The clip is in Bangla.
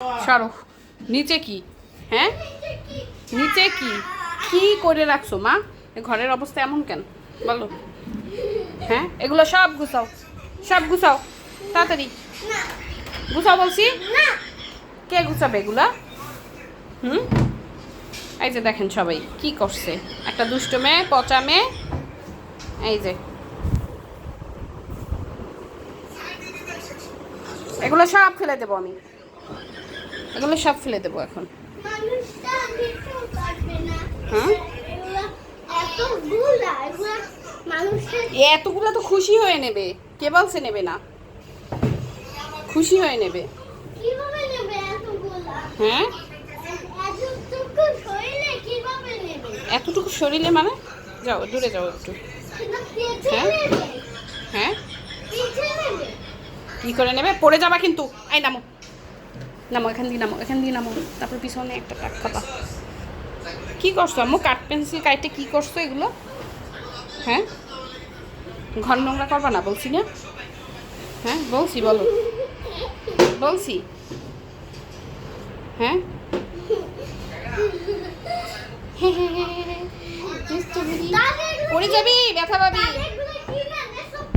সরো। নিচে কি? হ্যাঁ, নিচে কি কি করে রাখছো মা? ঘরের অবস্থা এমন কেন বলো? হ্যাঁ, এগুলো সব গুছাও, সব গুছাও তাড়াতাড়ি গুছাও বলছি। কে গুছাবে এগুলা? হুম, এই যে দেখেন সবাই কি করছে, একটা দুষ্ট মেয়ে, পচা মেয়ে। এই যে এগুলো সব ফেলে দেবো আমি, এগুলো সব ফেলে দেবো এখন। হ্যাঁ, এতগুলো তো খুশি হয়ে নেবে। কে বলছে নেবে না? খুশি হয়ে নেবে। হ্যাঁ, এতটুকু শরীরে মানে? যাও দূরে যাও একটু। হ্যাঁ, হ্যাঁ, কি করে নেবে? পড়ে যাবা কিন্তু। আই নামো, নামো এখান দিয়ে, নামো এখান দিয়ে, নামো। তারপর পিছনে একটা টাক খাবা। কি করছো আম্মু? কাঠ পেন্সিল কাইটে কি করছো এগুলো? হ্যাঁ, ঘর নোংরা করবা না বলছি না? হ্যাঁ বলছি, বলো বলছি। হ্যাঁ, পড়ে যাবি, ব্যথা পাবি।